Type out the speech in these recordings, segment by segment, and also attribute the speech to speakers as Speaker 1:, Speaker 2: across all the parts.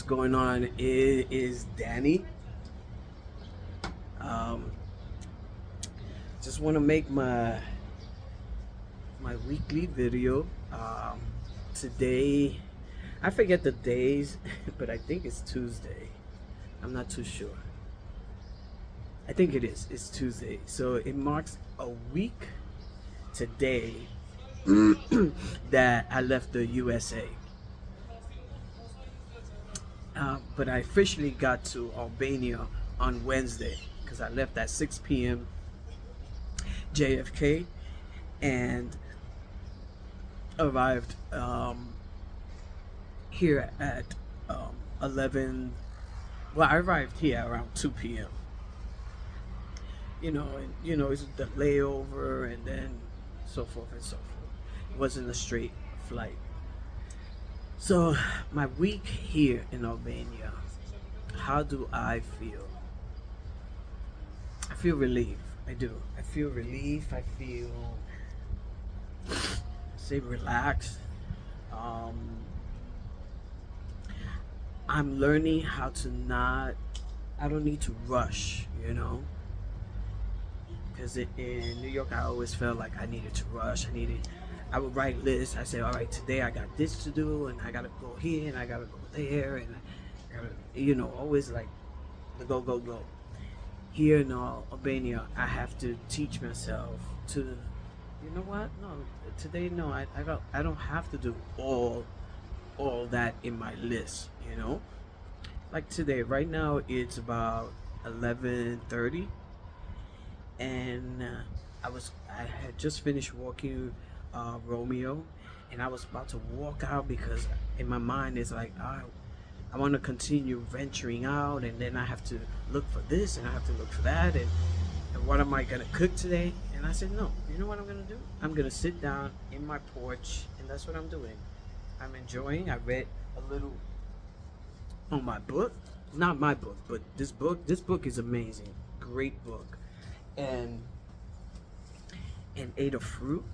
Speaker 1: going on? It is Danny. Um, just want to make my weekly video. Today, I forget the days, but I think it's Tuesday. I'm not too sure. I think it is. It's Tuesday, so it marks a week today that I left the USA. But I officially got to Albania on Wednesday because I left at 6 p.m. JFK and arrived here at 11. Well, I arrived here around 2 p.m. It's the layover and then so forth and so forth. It wasn't a straight flight. So, my week here in Albania, how do I feel? I feel relief. I do. I feel relief. I feel, say, relaxed. Um, I'm learning how to I don't need to rush, because in New York, I always felt like I needed to rush. I would write lists. I say, all right, today I got this to do, and I gotta go here, and I gotta go there, and I gotta, always like the go, go, go. Here in Albania, I have to teach myself to, you know what? No, today, no, I don't have to do all that in my list. Like today, right now, it's about 11:30, and I had just finished walking Romeo, and I was about to walk out because in my mind it's like I want to continue venturing out, and then I have to look for this and I have to look for that, and what am I gonna cook today? And I said, no, you know what I'm gonna do? I'm gonna sit down in my porch, and that's what I'm doing. I'm enjoying. I read a little on my book, not my book, but this book. This book is amazing, great book, and ate a fruit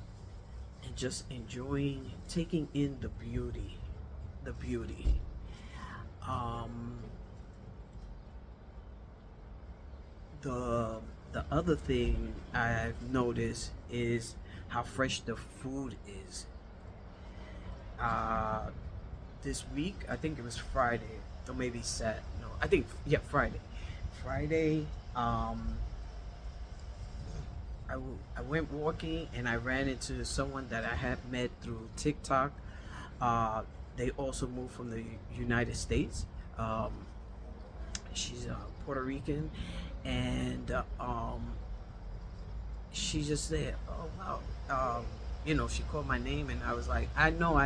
Speaker 1: and just enjoying, taking in the beauty, the beauty. Um, the other thing I've noticed is how fresh the food is. Uh, this week, I think it was Friday, or maybe Saturday. No, I think yeah, Friday. Friday. I went walking and I ran into someone that I had met through TikTok. They also moved from the United States. Um, she's Puerto Rican, and she just said, "Oh wow," she called my name, and I was like, I know,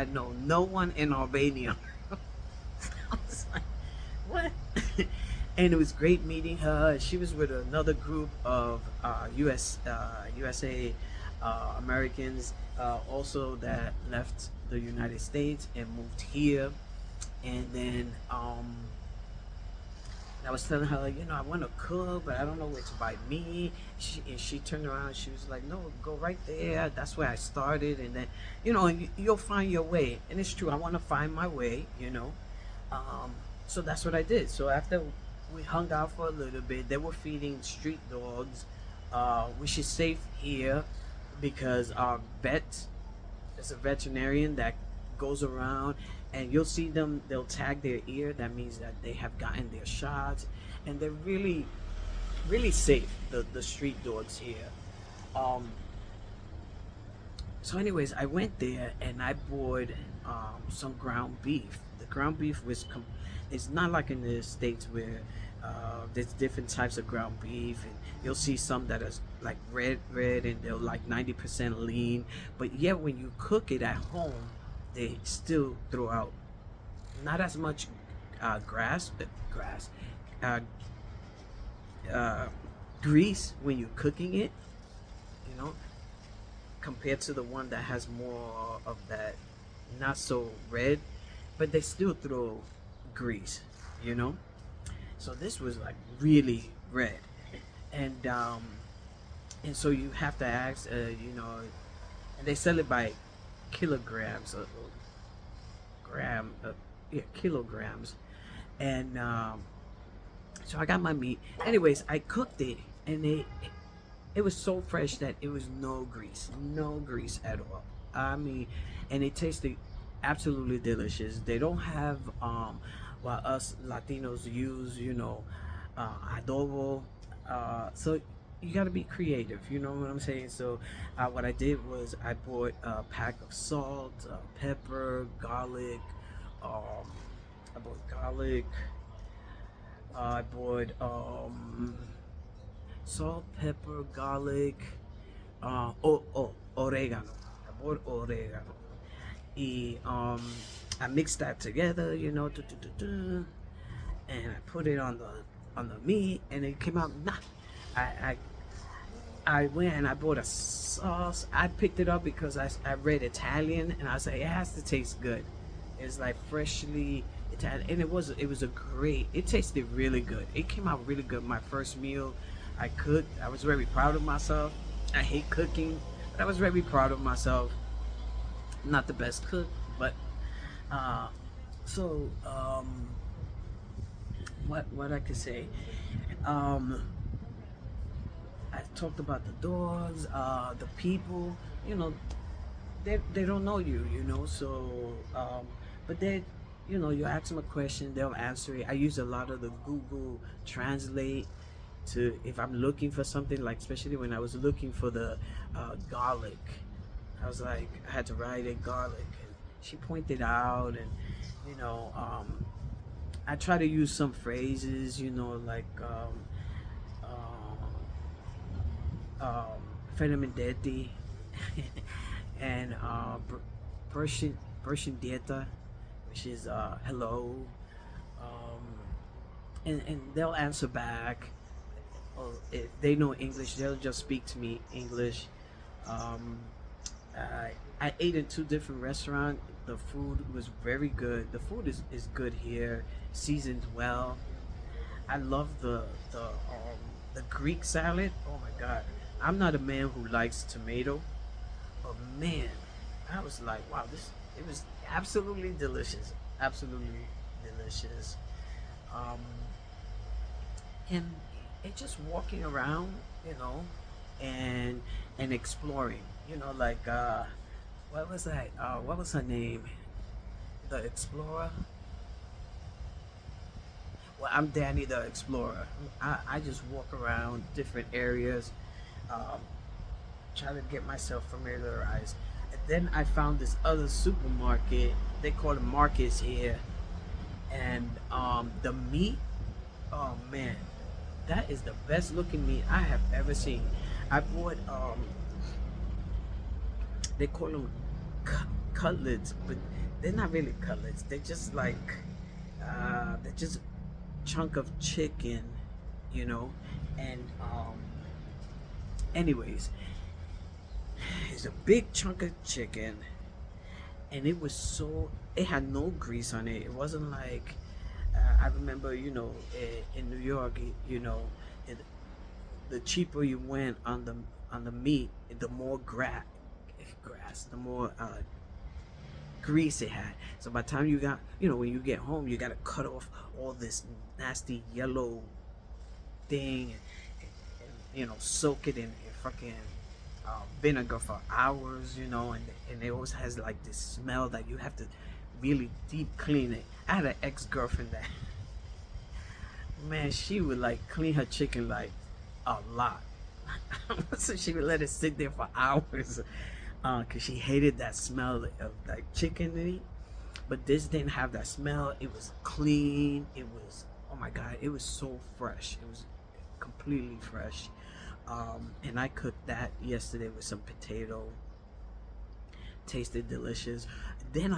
Speaker 1: no one in Albania." I was like, "What?" And it was great meeting her. She was with another group of USA Americans also that left the United States and moved here. And then I was telling her, I want to cook, but I don't know where to buy meat. She turned around and she was like, no, go right there. That's where I started. And then, you'll find your way. And it's true. I want to find my way. So that's what I did. So after we hung out for a little bit, they were feeding street dogs, which is safe here because our vet is a veterinarian that goes around, and you'll see them, they'll tag their ear. That means that they have gotten their shots, and they're really, really safe, the street dogs here. Um, so anyways, I went there and I bought some ground beef. The ground beef it's not like in the States where there's different types of ground beef, and you'll see some that is like red, and they're like 90% lean. But yet when you cook it at home, they still throw out not as much uh, grease when you're cooking it, you know, compared to the one that has more of that not so red, but they still throw grease, you know. So this was like really red, and so you have to ask, and they sell it by kilograms, kilograms, And so I got my meat. Anyways, I cooked it, and it was so fresh that it was no grease at all. I mean, and it tasted absolutely delicious. They don't have what us Latinos use, adobo. So you got to be creative. You know what I'm saying? So what I did was I bought a pack of salt, pepper, garlic. Um, I bought garlic. I bought salt, pepper, garlic, oregano. I bought oregano. I mixed that together, and I put it on the meat, and it came out. Nah, I I went and I bought a sauce. I picked it up because I read Italian, and I said it has to taste good. It's like freshly Italian, and it was a great. It tasted really good. It came out really good. My first meal I cooked. I was very proud of myself. I hate cooking, but I was very proud of myself. Not the best cook, but uh, so what I could say. Um, I talked about the dogs, the people. You know, they don't know you. So but you ask them a question, they'll answer it. I use a lot of the Google Translate to if I'm looking for something, like especially when I was looking for the garlic. I was like, I had to write it garlic, and she pointed out, and you know, I try to use some phrases, like um, Fenomenetti and Persian dieta, which is hello, um, and they'll answer back. Or if they know English, they'll just speak to me English. Um, I ate in two different restaurants. The food was very good. The food is good here, seasoned well. I love the Greek salad. Oh my God, I'm not a man who likes tomato, but man, I was like, wow, this it was absolutely delicious, absolutely delicious. Um, and it just walking around, you know, and exploring, like what was that? What was her name? The Explorer. Well, I'm Danny the Explorer. I just walk around different areas, um, try to get myself familiarized. And then I found this other supermarket. They call them markets here, and the meat. Oh man, that is the best looking meat I have ever seen. I bought they call them cutlets, but they're not really cutlets. They're just like they're just chunk of chicken, you know. And anyways, it's a big chunk of chicken, and it had no grease on it. It wasn't like I remember, in New York, it, the cheaper you went on the meat, the more the more grease it had. So by the time you got, when you get home, you got to cut off all this nasty yellow thing, and soak it in fucking vinegar for hours, and it always has like this smell that you have to really deep clean it. I had an ex-girlfriend that, man, she would like clean her chicken like a lot. So she would let it sit there for hours, because she hated that smell of like chicken meat. But this didn't have that smell. It was clean. It was, oh my God, it was so fresh. It was completely fresh. And I cooked that yesterday with some potato. Tasted delicious. Then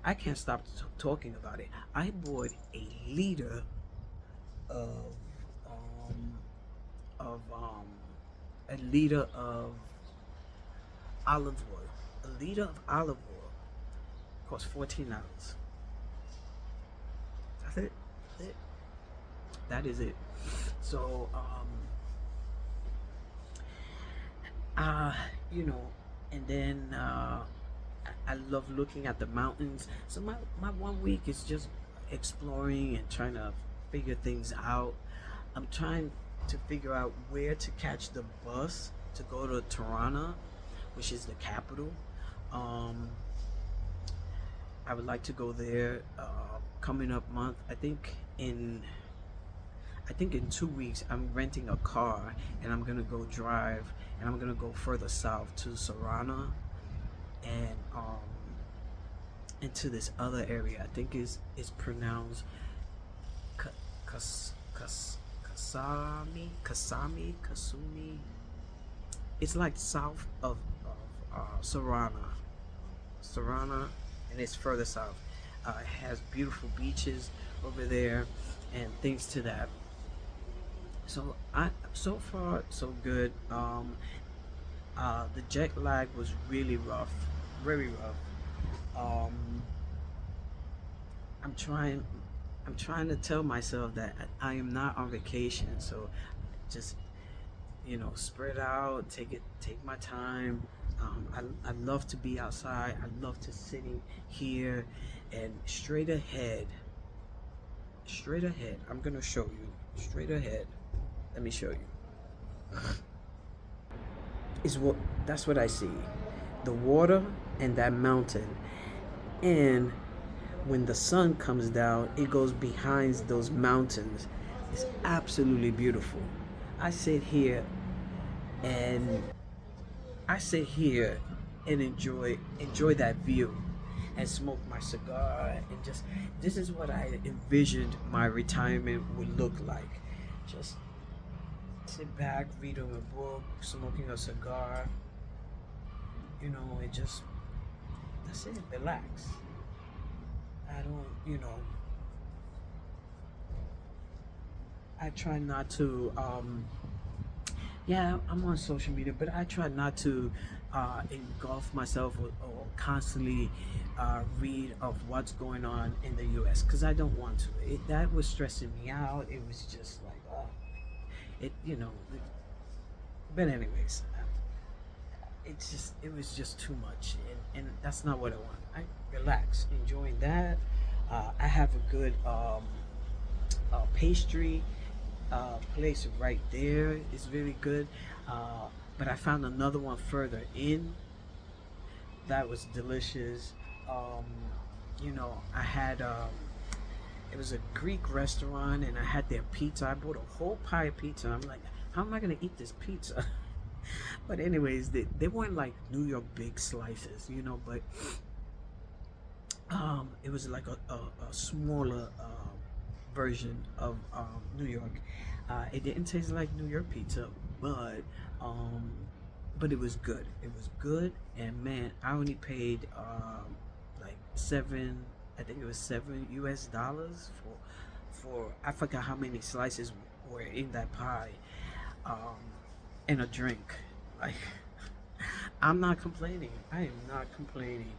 Speaker 1: I can't stop talking about it. I bought a liter of of a liter of olive oil. A liter of olive oil costs $14. That's it. That's it. That is it. So uh you know and then I love looking at the mountains. So my 1 week is just exploring and trying to figure things out. I'm trying to figure out where to catch the bus to go to Tirana, which is the capital. Um, I would like to go there coming up month. I think in 2 weeks I'm renting a car and I'm gonna go drive and I'm gonna go further south to Sarana and into this other area. I think is pronounced Ka- Kasumi. It's like south of Sarana, and it's further south. It has beautiful beaches over there and things to that. So I so far so good. The jet lag was really rough, very rough. Um, I'm trying. I'm trying to tell myself that I am not on vacation. So just spread out, take my time. I love to be outside. I love to sitting here and straight ahead. I'm gonna show you straight ahead. Let me show you. Is what That's what I see. The water and that mountain. And when the sun comes down, it goes behind those mountains. It's absolutely beautiful. I sit here and I sit here and enjoy that view and smoke my cigar and just this is what I envisioned my retirement would look like. Just sit back, reading a book, smoking a cigar, it just that's it, relax. I don't, I try not to yeah, I'm on social media, but I try not to engulf myself or constantly read of what's going on in the U.S. because I don't want to. That was stressing me out. It was just like, oh, it, you know. But anyways, it was just too much, and that's not what I want. I relax, enjoying that. I have a good pastry place right there. It's very good. But I found another one further in that was delicious. Um, I had it was a Greek restaurant, and I had their pizza. I bought a whole pie of pizza. I'm like, how am I gonna eat this pizza? But anyways, they weren't like New York big slices, but it was like a smaller version of New York. It didn't taste like New York pizza, but um, but it was good. It was good, and man, I only paid like seven. I think it was $7 for I forgot how many slices were in that pie, um, and a drink. Like I'm not complaining. I am not complaining.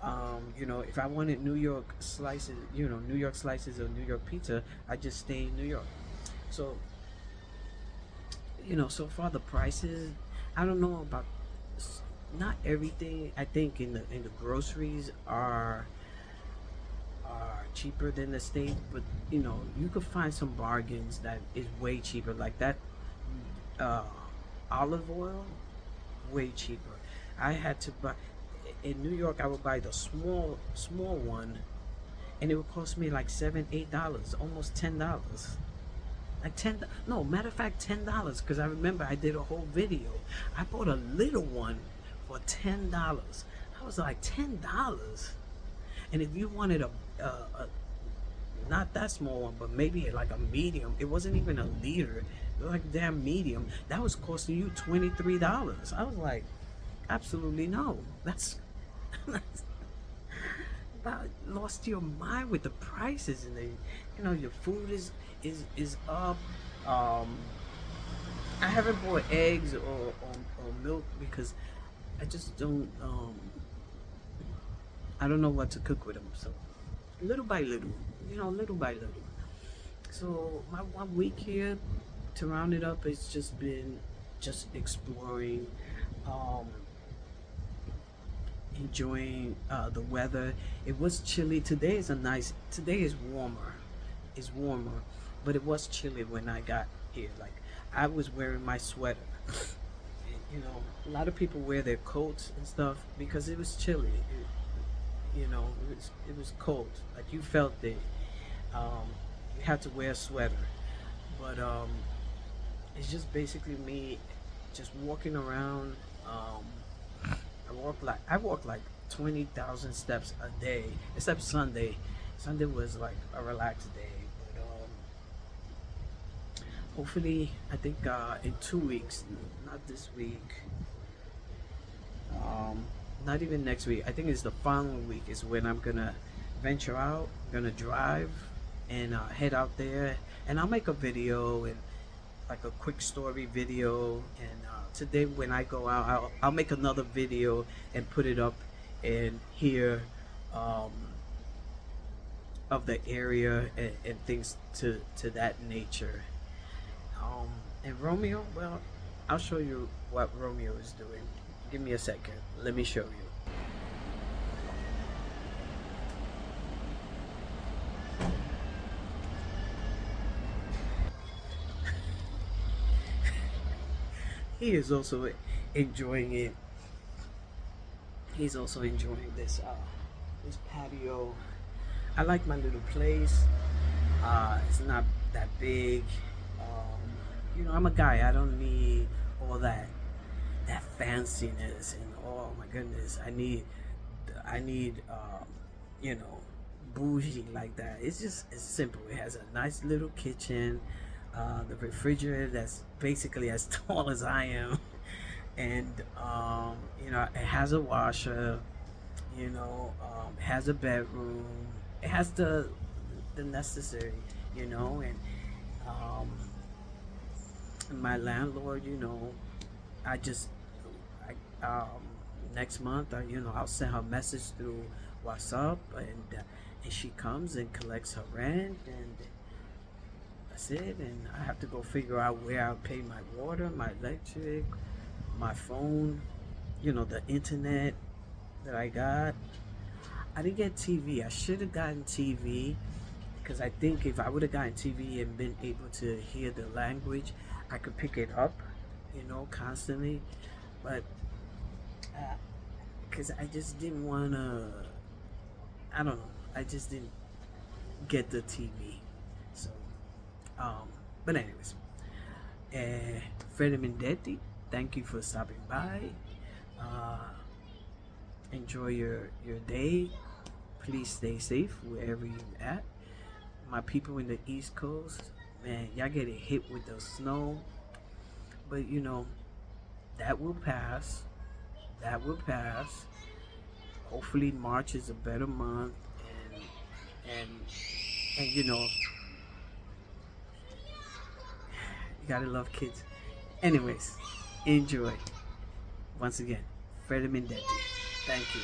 Speaker 1: If I wanted New York slices, New York slices or New York pizza, I just stay in New York. So, so far the prices, I don't know about not everything. I think in the groceries are cheaper than the state, but you could find some bargains that is way cheaper, like that uh, olive oil, way cheaper. I had to buy in New York. I would buy the small one, and it would cost me like $7, $8, almost $10. Like no, matter of fact, $10. Because I remember I did a whole video. I bought a little one for $10. I was like $10. And if you wanted a not that small one, but maybe like a medium, it wasn't even a liter. It was like damn medium. That was costing you $23. I was like, absolutely no. That's, that's about lost your mind with the prices and your food is up. Um, I haven't bought eggs or milk because I just don't. I don't know what to cook with them. So little by little, little by little. So my 1 week here, to round it up, it's just been just exploring, um, enjoying the weather. It was chilly. Today is warmer. It's warmer, but it was chilly when I got here. Like, I was wearing my sweater. You know, a lot of people wear their coats and stuff because it was chilly. It was cold. Like, you felt it. Um, you had to wear a sweater, but it's just basically me just walking around. I walk like 20,000 steps a day, except Sunday. Sunday was like a relaxed day. But hopefully, I think in 2 weeks, not this week, not even next week. I think it's the following week is when I'm gonna venture out. Gonna drive and head out there, and I'll make a video and like a quick story video. And today when I go out, I'll make another video and put it up and here um, of the area and things to that nature. And Romeo, well, I'll show you what Romeo is doing. Give me a second. Let me show you. He is also enjoying it. He's also enjoying this patio. I like my little place. It's not that big. I'm a guy. I don't need all that fanciness and oh my goodness. I need bougie like that. It's simple. It has a nice little kitchen. The refrigerator that's basically as tall as I am, and it has a washer. It has a bedroom. It has the necessary. And um, my landlord. I just next month. I'll send her a message through WhatsApp, and she comes and collects her rent and. That's it, and I have to go figure out where I'll pay my water, my electric, my phone, the internet that I got. I didn't get TV. I should have gotten TV because I think if I would have gotten TV and been able to hear the language, I could pick it up, constantly. But because I just didn't want to, I don't know, I just didn't get the TV. So. But anyways, Freddy Mendetti, thank you for stopping by. Enjoy your day. Please stay safe wherever you're at. My people in the East Coast, man, y'all getting hit with the snow. But that will pass. That will pass. Hopefully March is a better month, and gotta love kids. Anyways, enjoy. Once again, Freddy Mendetti. Thank you.